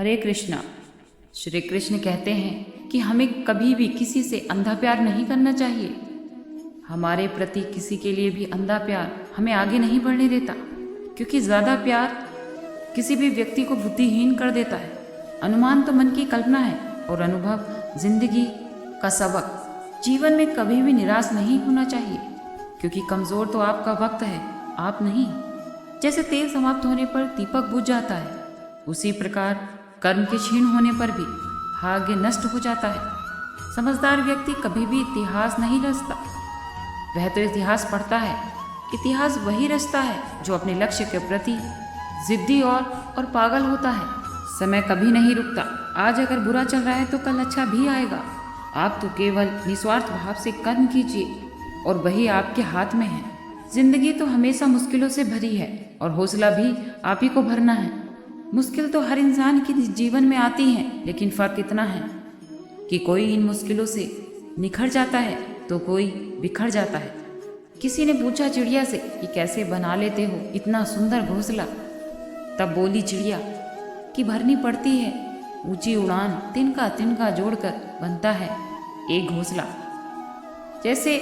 हरे कृष्णा। श्री कृष्ण कहते हैं कि हमें कभी भी किसी से अंधा प्यार नहीं करना चाहिए। हमारे प्रति किसी के लिए भी अंधा प्यार हमें आगे नहीं बढ़ने देता, क्योंकि ज़्यादा प्यार किसी भी व्यक्ति को बुद्धिहीन कर देता है। अनुमान तो मन की कल्पना है और अनुभव जिंदगी का सबक। जीवन में कभी भी निराश नहीं होना चाहिए, क्योंकि कमज़ोर तो आपका वक्त है, आप नहीं। जैसे तेल समाप्त होने पर दीपक बुझ जाता है, उसी प्रकार कर्म के क्षीण होने पर भी भाग्य नष्ट हो जाता है। समझदार व्यक्ति कभी भी इतिहास नहीं रचता, वह तो इतिहास पढ़ता है। इतिहास वही रचता है जो अपने लक्ष्य के प्रति जिद्दी और पागल होता है। समय कभी नहीं रुकता। आज अगर बुरा चल रहा है तो कल अच्छा भी आएगा। आप तो केवल निस्वार्थ भाव से कर्म कीजिए और वही आपके हाथ में है। जिंदगी तो हमेशा मुश्किलों से भरी है और हौसला भी आप ही को भरना है। मुश्किल तो हर इंसान के जीवन में आती हैं, लेकिन फ़र्क इतना है कि कोई इन मुश्किलों से निखर जाता है तो कोई बिखर जाता है। किसी ने पूछा चिड़िया से कि कैसे बना लेते हो इतना सुंदर घोंसला। तब बोली चिड़िया कि भरनी पड़ती है ऊंची उड़ान, तिनका तिनका जोड़कर बनता है एक घोंसला। जैसे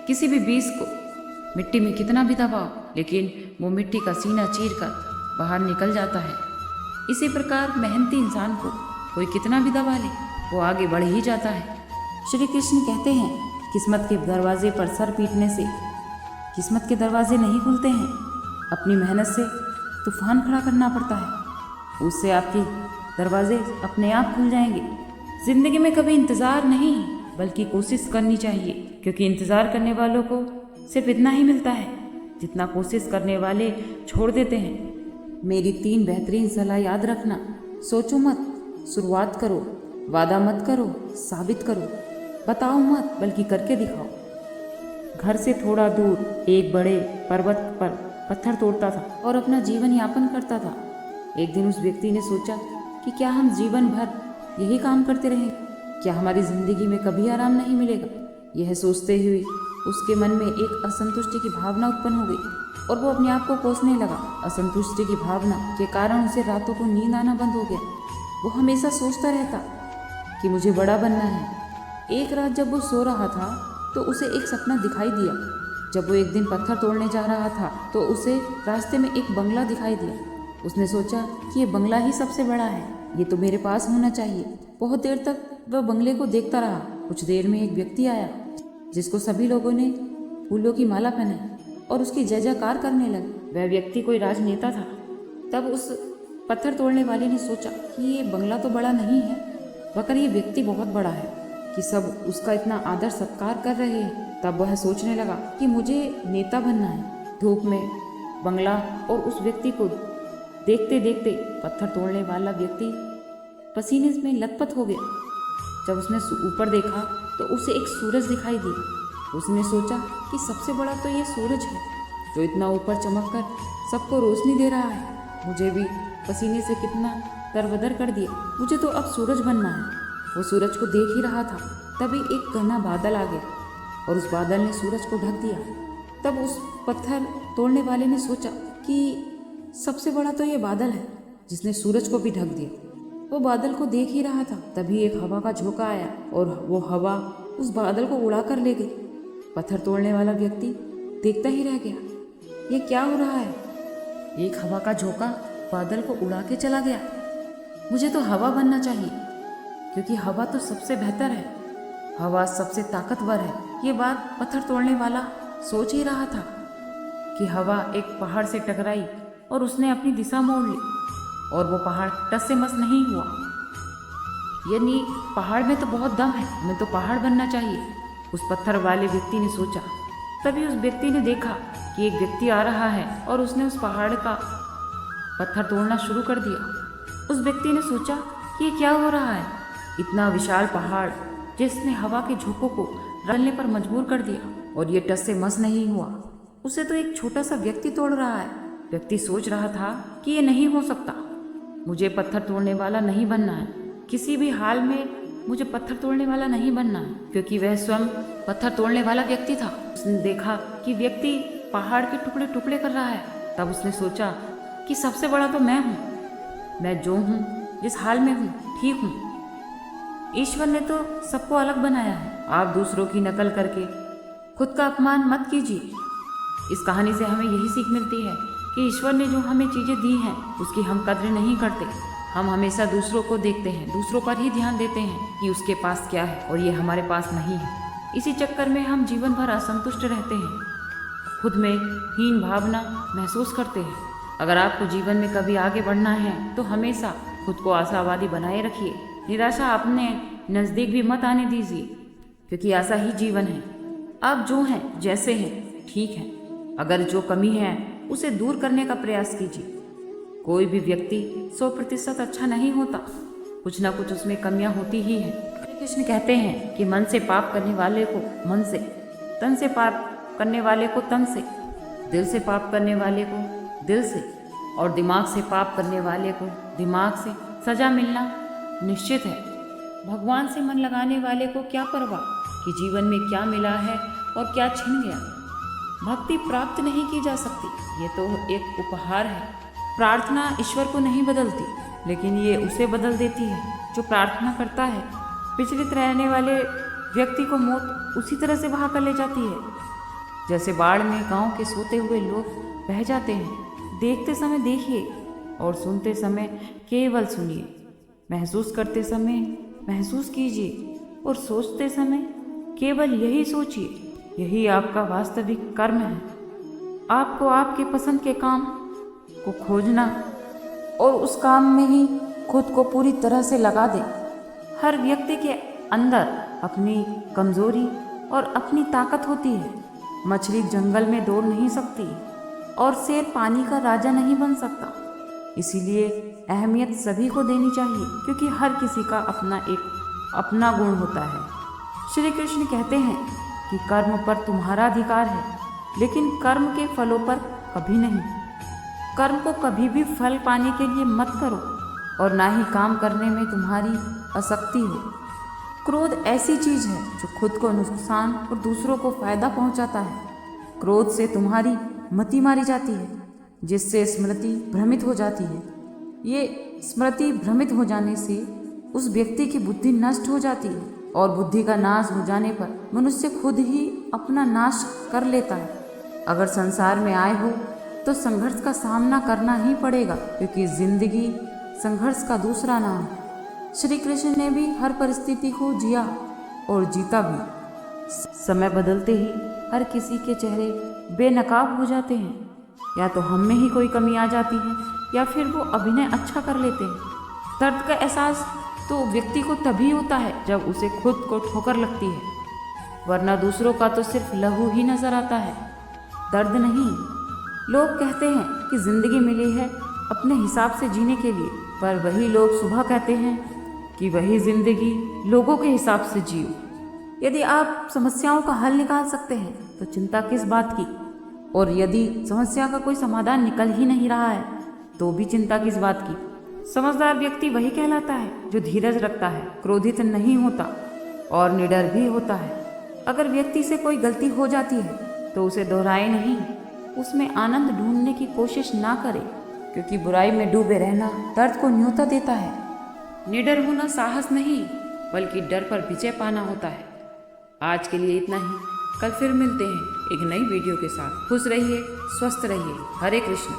किसी भी बीज को मिट्टी में कितना भी दबाओ, लेकिन वो मिट्टी का सीना चीर कर बाहर निकल जाता है। इसी प्रकार मेहनती इंसान को कोई कितना भी दबा ले, वो आगे बढ़ ही जाता है। श्री कृष्ण कहते हैं, किस्मत के दरवाजे पर सर पीटने से किस्मत के दरवाजे नहीं खुलते हैं। अपनी मेहनत से तूफान खड़ा करना पड़ता है, उससे आपके दरवाजे अपने आप खुल जाएंगे। जिंदगी में कभी इंतज़ार नहीं बल्कि कोशिश करनी चाहिए, क्योंकि इंतज़ार करने वालों को सिर्फ इतना ही मिलता है जितना कोशिश करने वाले छोड़ देते हैं। मेरी 3 बेहतरीन सलाह याद रखना। सोचो मत, शुरुआत करो। वादा मत करो, साबित करो। बताओ मत बल्कि करके दिखाओ। घर से थोड़ा दूर एक बड़े पर्वत पर पत्थर तोड़ता था और अपना जीवन यापन करता था। एक दिन उस व्यक्ति ने सोचा कि क्या हम जीवन भर यही काम करते रहेंगे? क्या हमारी ज़िंदगी में कभी आराम नहीं मिलेगा? यह सोचते हुए उसके मन में एक असंतुष्टि की भावना उत्पन्न हो गई और वो अपने आप को कोसने लगा। असंतुष्टि की भावना के कारण उसे रातों को नींद आना बंद हो गया। वो हमेशा सोचता रहता कि मुझे बड़ा बनना है। एक रात जब वो सो रहा था तो उसे एक सपना दिखाई दिया। जब वो एक दिन पत्थर तोड़ने जा रहा था तो उसे रास्ते में एक बंगला दिखाई दिया। उसने सोचा कि ये बंगला ही सबसे बड़ा है, ये तो मेरे पास होना चाहिए। बहुत देर तक वह बंगले को देखता रहा। कुछ देर में एक व्यक्ति आया जिसको सभी लोगों ने फूलों की माला पहनाई और उसकी जय जयकार करने लगे। वह व्यक्ति कोई राजनेता था। तब उस पत्थर तोड़ने वाले ने सोचा कि ये बंगला तो बड़ा नहीं है, मगर ये व्यक्ति बहुत बड़ा है कि सब उसका इतना आदर सत्कार कर रहे हैं। तब वह सोचने लगा कि मुझे नेता बनना है। धूप में बंगला और उस व्यक्ति को देखते देखते पत्थर तोड़ने वाला व्यक्ति पसीने में लथपथ हो गया। जब उसने ऊपर देखा तो उसे एक सूरज दिखाई दिया। उसने सोचा कि सबसे बड़ा तो ये सूरज है जो इतना ऊपर चमक कर सबको रोशनी दे रहा है। मुझे भी पसीने से कितना दरबदर कर दिया। मुझे तो अब सूरज बनना है। वो सूरज को देख ही रहा था, तभी एक घना बादल आ गया और उस बादल ने सूरज को ढक दिया। तब उस पत्थर तोड़ने वाले ने सोचा कि सबसे बड़ा तो ये बादल है जिसने सूरज को भी ढक दिया। वो बादल को देख ही रहा था, तभी एक हवा का झोंका आया और वो हवा उस बादल को उड़ा कर ले गई। पत्थर तोड़ने वाला व्यक्ति देखता ही रह गया, ये क्या हो रहा है? एक हवा का झोंका बादल को उड़ा के चला गया। मुझे तो हवा बनना चाहिए, क्योंकि हवा तो सबसे बेहतर है, हवा सबसे ताकतवर है। ये बात पत्थर तोड़ने वाला सोच ही रहा था कि हवा एक पहाड़ से टकराई और उसने अपनी दिशा मोड़ ली और वो पहाड़ टस से मस नहीं हुआ। यानी पहाड़ में तो बहुत दम है, हमें तो पहाड़ बनना चाहिए, उस पत्थर वाले व्यक्ति ने सोचा। तभी उस व्यक्ति ने देखा कि एक व्यक्ति आ रहा है और उसने उस पहाड़ का पत्थर तोड़ना शुरू कर दिया। उस व्यक्ति ने सोचा कि ये क्या हो रहा है? इतना विशाल पहाड़ जिसने हवा के झोंकों को रगड़ने पर मजबूर कर दिया और ये टस से मस नहीं हुआ। उसे तो एक छोटा सा व्यक्ति तोड़ रहा है। व्यक्ति सोच रहा था कि ये नहीं हो सकता, मुझे पत्थर तोड़ने वाला नहीं बनना है। किसी भी हाल में मुझे पत्थर तोड़ने वाला नहीं बनना है, क्योंकि वह स्वयं पत्थर तोड़ने वाला व्यक्ति था। उसने देखा कि व्यक्ति पहाड़ के टुकड़े टुकड़े कर रहा है। तब उसने सोचा कि सबसे बड़ा तो मैं हूँ, मैं जो हूँ जिस हाल में हूँ ठीक हूँ। ईश्वर ने तो सबको अलग बनाया है। आप दूसरों की नकल करके खुद का अपमान मत कीजिए। इस कहानी से हमें यही सीख मिलती है कि ईश्वर ने जो हमें चीज़ें दी हैं उसकी हम कद्र नहीं करते। हम हमेशा दूसरों को देखते हैं, दूसरों पर ही ध्यान देते हैं कि उसके पास क्या है और ये हमारे पास नहीं है। इसी चक्कर में हम जीवन भर असंतुष्ट रहते हैं, खुद में हीन भावना महसूस करते हैं। अगर आपको जीवन में कभी आगे बढ़ना है तो हमेशा खुद को आशावादी बनाए रखिए। निराशा अपने नज़दीक भी मत आने दीजिए, क्योंकि ऐसा ही जीवन है। आप जो हैं जैसे हैं ठीक हैं। अगर जो कमी है उसे दूर करने का प्रयास कीजिए। कोई भी व्यक्ति 100% अच्छा नहीं होता, कुछ ना कुछ उसमें कमियां होती ही हैं। कृष्ण कहते हैं कि मन से पाप करने वाले को मन से, तन से पाप करने वाले को तन से, दिल से पाप करने वाले को दिल से और दिमाग से पाप करने वाले को दिमाग से सजा मिलना निश्चित है। भगवान से मन लगाने वाले को क्या परवाह कि जीवन में क्या मिला है और क्या छिन गया। भक्ति प्राप्त नहीं की जा सकती, ये तो एक उपहार है। प्रार्थना ईश्वर को नहीं बदलती, लेकिन ये उसे बदल देती है जो प्रार्थना करता है। विचलित रहने वाले व्यक्ति को मौत उसी तरह से बहा कर ले जाती है जैसे बाढ़ में गांव के सोते हुए लोग बह जाते हैं। देखते समय देखिए और सुनते समय केवल सुनिए, महसूस करते समय महसूस कीजिए और सोचते समय केवल यही सोचिए। यही आपका वास्तविक कर्म है। आपको आपके पसंद के काम को खोजना और उस काम में ही खुद को पूरी तरह से लगा दे। हर व्यक्ति के अंदर अपनी कमजोरी और अपनी ताकत होती है। मछली जंगल में दौड़ नहीं सकती और शेर पानी का राजा नहीं बन सकता। इसीलिए अहमियत सभी को देनी चाहिए, क्योंकि हर किसी का अपना गुण होता है। श्री कृष्ण कहते हैं कि कर्म पर तुम्हारा अधिकार है, लेकिन कर्म के फलों पर कभी नहीं। कर्म को कभी भी फल पाने के लिए मत करो और ना ही काम करने में तुम्हारी आसक्ति हो। क्रोध ऐसी चीज है जो खुद को नुकसान और दूसरों को फायदा पहुंचाता है। क्रोध से तुम्हारी मति मारी जाती है, जिससे स्मृति भ्रमित हो जाती है। ये स्मृति भ्रमित हो जाने से उस व्यक्ति की बुद्धि नष्ट हो जाती है और बुद्धि का नाश हो जाने पर मनुष्य खुद ही अपना नाश कर लेता है। अगर संसार में आए हो तो संघर्ष का सामना करना ही पड़ेगा, क्योंकि जिंदगी संघर्ष का दूसरा नाम है। श्री कृष्ण ने भी हर परिस्थिति को जिया और जीता भी। समय बदलते ही हर किसी के चेहरे बेनकाब हो जाते हैं। या तो हम में ही कोई कमी आ जाती है या फिर वो अभिनय अच्छा कर लेते हैं। दर्द का एहसास तो व्यक्ति को तभी होता है जब उसे खुद को ठोकर लगती है, वरना दूसरों का तो सिर्फ लहू ही नजर आता है, दर्द नहीं। लोग कहते हैं कि जिंदगी मिली है अपने हिसाब से जीने के लिए, पर वही लोग सुबह कहते हैं कि वही जिंदगी लोगों के हिसाब से जियो। यदि आप समस्याओं का हल निकाल सकते हैं तो चिंता किस बात की, और यदि समस्या का कोई समाधान निकल ही नहीं रहा है तो भी चिंता किस बात की। समझदार व्यक्ति वही कहलाता है जो धीरज रखता है, क्रोधित नहीं होता और निडर भी होता है। अगर व्यक्ति से कोई गलती हो जाती है तो उसे दोहराए नहीं, उसमें आनंद ढूंढने की कोशिश ना करे, क्योंकि बुराई में डूबे रहना दर्द को न्योता देता है। निडर होना साहस नहीं बल्कि डर पर विजय पाना होता है। आज के लिए इतना ही, कल फिर मिलते हैं एक नई वीडियो के साथ। खुश रहिए, स्वस्थ रहिए। हरे कृष्ण।